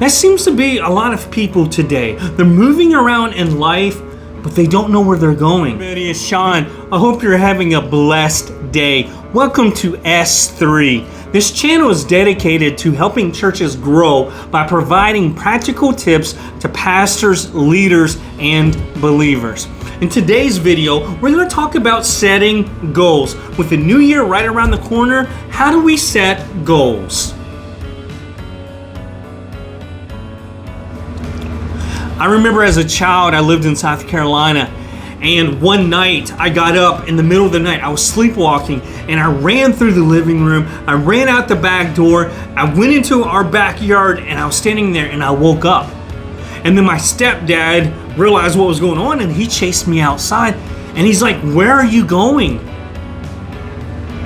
That seems to be a lot of people today. They're moving around in life, but they don't know where they're going. My name is Shawn. I hope you're having a blessed day. Welcome to S3. This channel is dedicated to helping churches grow by providing practical tips to pastors, leaders, and believers. In today's video, we're going to talk about setting goals. With the new year right around the corner, how do we set goals? I remember as a child, I lived in South Carolina, and one night I got up in the middle of the night. I was sleepwalking, and I ran through the living room. I ran out the back door. I went into our backyard, and I was standing there, and I woke up. And then my stepdad realized what was going on, and he chased me outside, and he's like, "Where are you going?"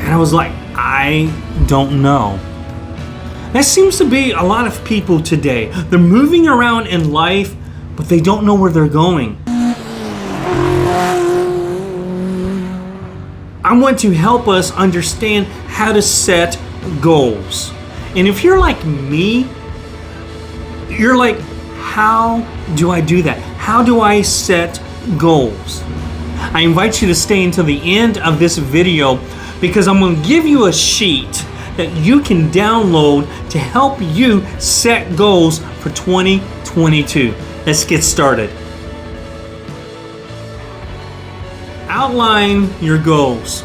And I was like, "I don't know." That seems to be a lot of people today. They're moving around in life, but they don't know where they're going. I want to help us understand how to set goals. And if you're like me, you're like, how do I do that? How do I set goals? I invite you to stay until the end of this video because I'm going to give you a sheet that you can download to help you set goals for 2022. Let's get started. Outline your goals.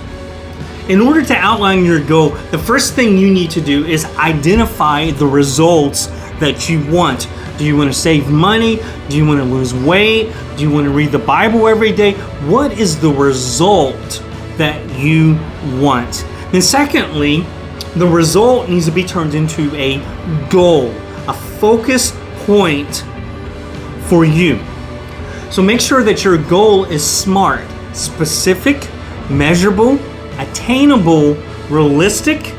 In order to outline your goal, the first thing you need to do is identify the results that you want. Do you want to save money? Do you want to lose weight? Do you want to read the Bible every day? What is the result that you want? Then secondly, the result needs to be turned into a goal, a focus point for you. So make sure that your goal is SMART, specific, measurable, attainable, realistic,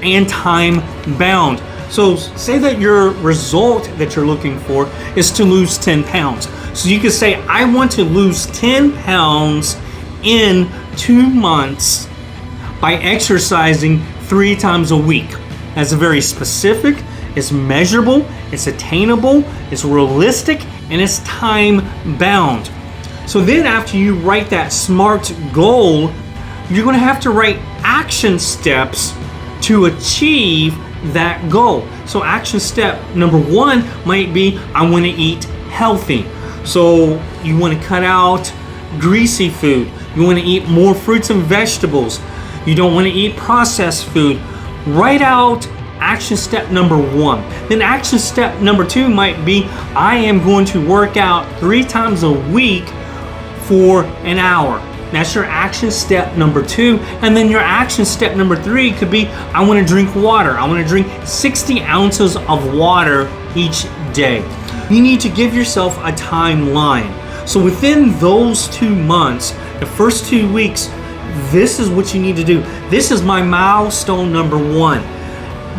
and time bound. So say that your result that you're looking for is to lose 10 pounds. So you could say, I want to lose 10 pounds in 2 months by exercising 3 times a week. That's very specific, it's measurable, it's attainable, it's realistic, and it's time bound. So then after you write that SMART goal, you're going to have to write action steps to achieve that goal. So action step number 1 might be, I want to eat healthy. So you want to cut out greasy food. You want to eat more fruits and vegetables. You don't want to eat processed food. Write out action step number 1. Then action step number 2 might be, I am going to work out 3 times a week for an hour. That's your action step number 2. And then your action step number 3 could be, I want to drink water. I want to drink 60 ounces of water each day. You need to give yourself a timeline. So within those 2 months, the first 2 weeks, this is what you need to do. This is my milestone number 1.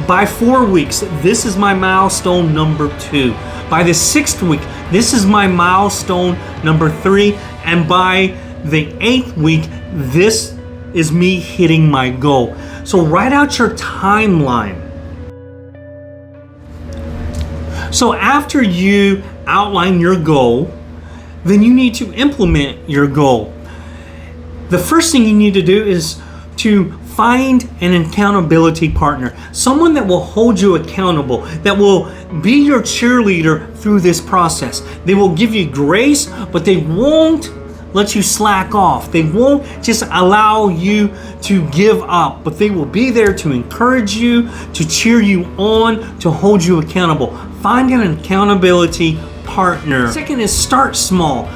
By 4 weeks, this is my milestone number 2. By the 6th week, this is my milestone number 3. And by the 8th week, this is me hitting my goal. So write out your timeline. So after you outline your goal, then you need to implement your goal. The first thing you need to do is to find an accountability partner, someone that will hold you accountable, that will be your cheerleader through this process. They will give you grace, but they won't let you slack off. They won't just allow you to give up, but they will be there to encourage you, to cheer you on, to hold you accountable. Find an accountability partner. Second is start small.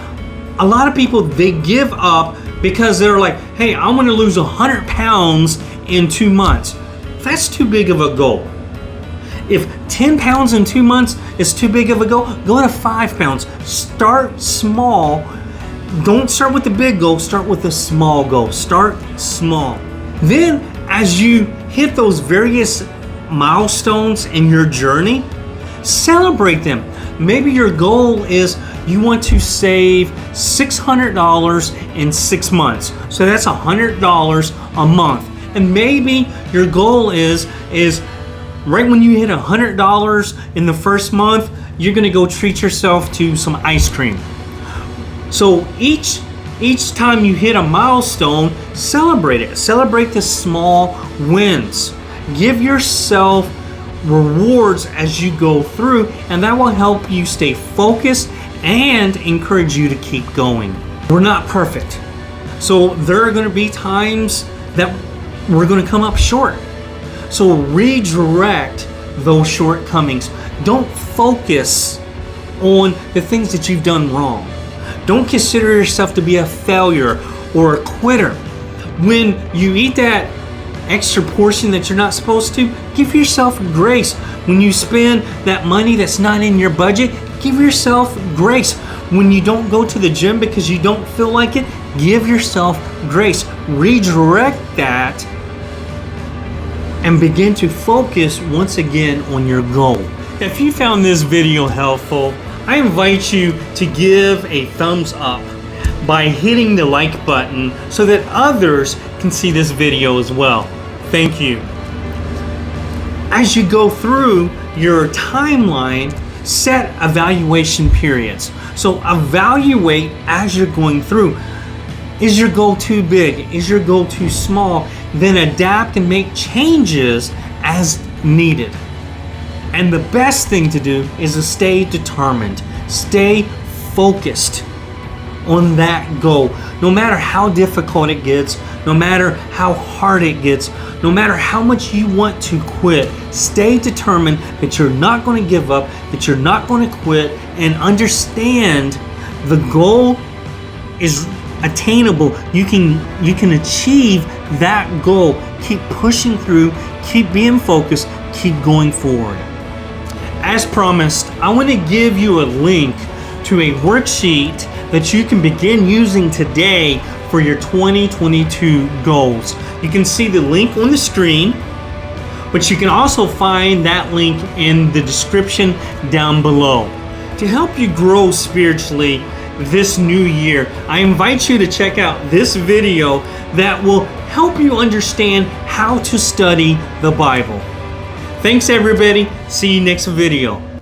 A lot of people, they give up because they're like, hey, I want to lose 100 pounds in 2 months. That's too big of a goal. If 10 pounds in 2 months is too big of a goal, go to 5 pounds. Start small. Don't start with the big goal, start with the small goal. Start small. Then, as you hit those various milestones in your journey, celebrate them. Maybe your goal is you want to save $600 in 6 months. So that's $100 a month. And maybe your goal is Right when you hit $100 in the first month, you're gonna go treat yourself to some ice cream. So each time you hit a milestone, celebrate it. Celebrate the small wins. Give yourself rewards as you go through, and that will help you stay focused and encourage you to keep going. We're not perfect. So there are going to be times that we're going to come up short. So redirect those shortcomings. Don't focus on the things that you've done wrong. Don't consider yourself to be a failure or a quitter. When you eat that extra portion that you're not supposed to, give yourself grace. When you spend that money that's not in your budget, give yourself grace. When you don't go to the gym because you don't feel like it, give yourself grace. Redirect that and begin to focus once again on your goal. If you found this video helpful, I invite you to give a thumbs up by hitting the like button so that others can see this video as well. Thank you. As you go through your timeline, set evaluation periods. So evaluate as you're going through. Is your goal too big? Is your goal too small? Then adapt and make changes as needed. And the best thing to do is to stay determined. Stay focused on that goal. No matter how difficult it gets, no matter how hard it gets, no matter how much you want to quit, stay determined that you're not going to give up, that you're not going to quit, and understand the goal is attainable. You can achieve that goal. Keep pushing through, keep being focused, keep going forward. As promised, I want to give you a link to a worksheet that you can begin using today for your 2022 goals. You can see the link on the screen, but you can also find that link in the description down below. To help you grow spiritually this new year, I invite you to check out this video that will help you understand how to study the Bible. Thanks everybody. See you next video.